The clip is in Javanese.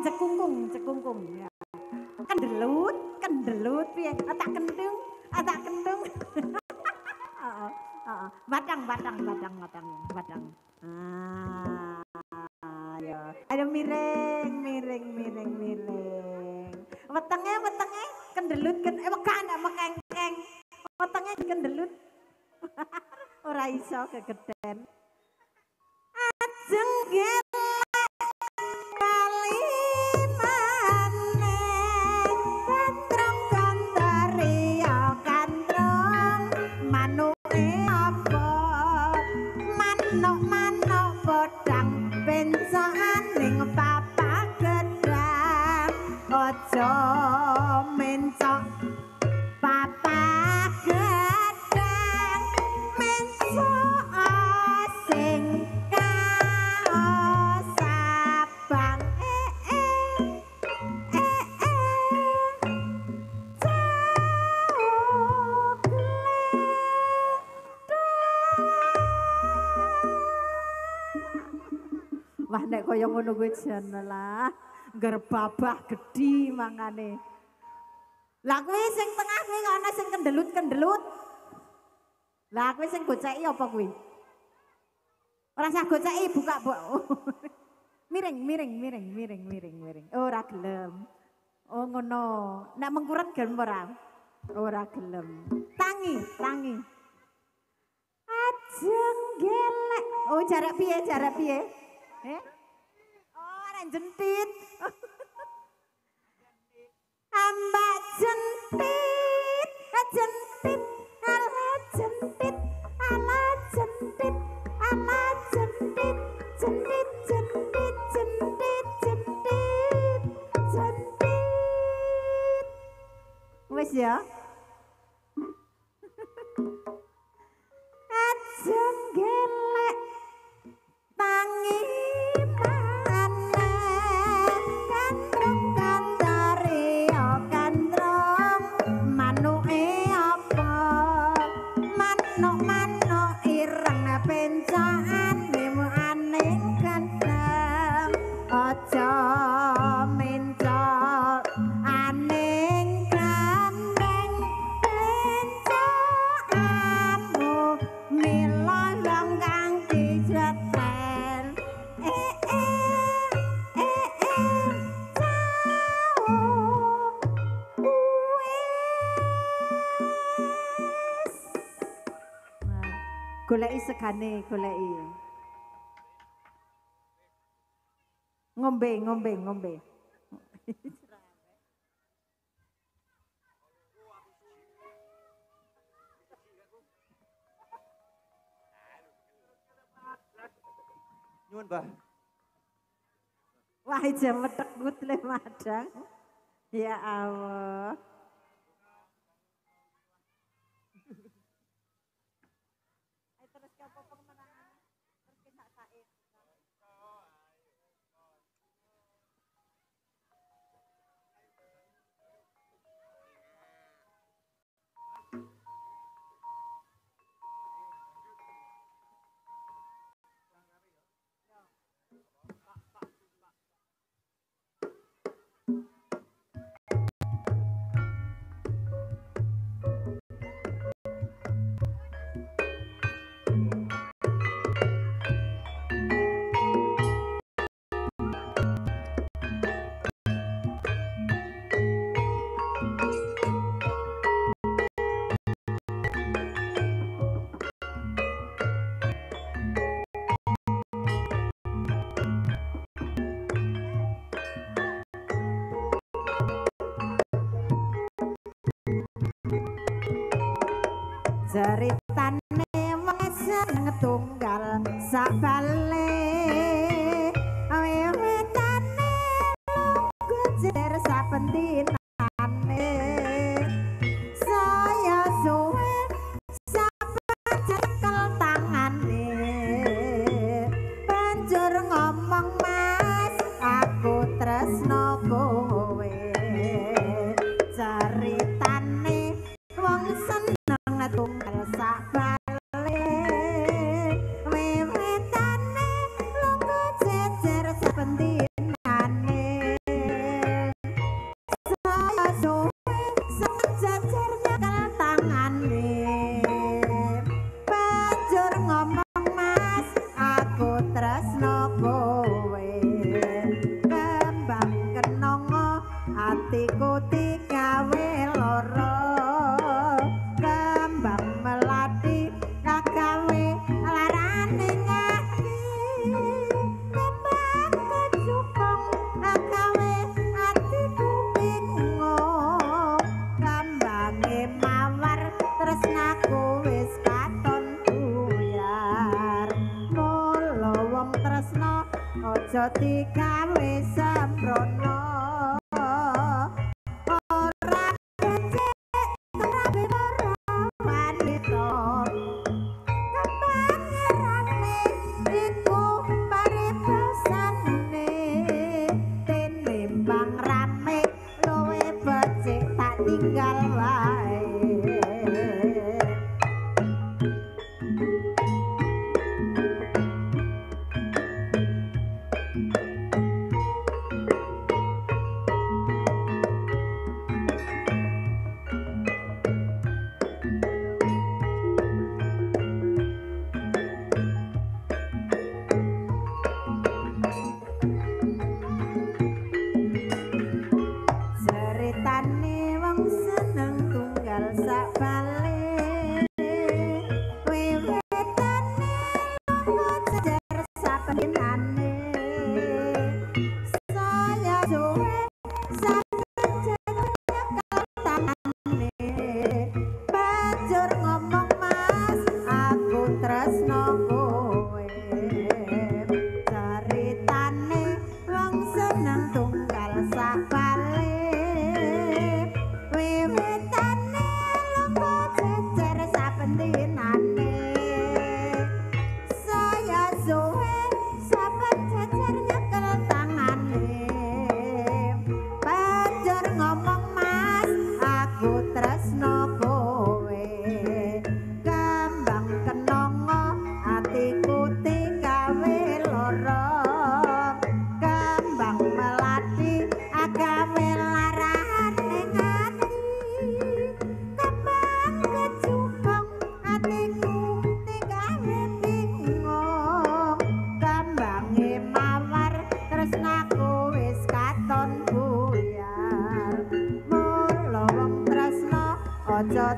cekungkung ya. Kendelut piye? Tak kendung. Heeh. Batang. Ya. Ayo miring. Wetenge kendelut mekengkeng. Wetenge kendelut. Ora iso kegeden. Ajeng wah nek kaya ngono kuwi jan lah gerbabah gedhi mangane. Lah kuwi sing tengah kuwi ana sing kendelut. Lah kuwi sing goceki apa kuwi? Ora usah goceki buka, Mbok. Miring. Ora gelem. Oh ngono. Nek mengkuret gelem ora? Ora gelem. Tangi. Ajeng gelek. Oh jarak piye? Oh, ora jentit. Ambak jentit, jentit. Wes ya. Ajeng gelek tangi goleki segane, goleki. Ngombe. Nyuwun, Mbah. Wah, jam metekut le madang. Ya Allah. Ceritane wes tunggal sak bale awetane gujer saben dinane saya suwe saben cekel tangane banjur ngomong mas aku tresno kowe ceritane wong seneng tunggal sak bale wewetan digawe sembrono ora becik tapi ora wanita kepangerane iku paribasane tinimbang rame luwe becik tak tinggal wae. Ceritane wong seneng tunggal sak bale wiwitane sejar sapenane saya suwe tangane banjur ngomong mas aku tresno kowe ceritane wong seneng tunggal sak bale wiwitane lunga jejer sapentinane saya suwe saben jejer nyekel tangane banjur ngomong mas aku tresno kowe kembang kenongo atiku digawe lara kembang melati agawe larahan ning ati kembang kecubung atiku digawe bingung kembange mawar tresnaku wis katon buyar mula wong tresno aja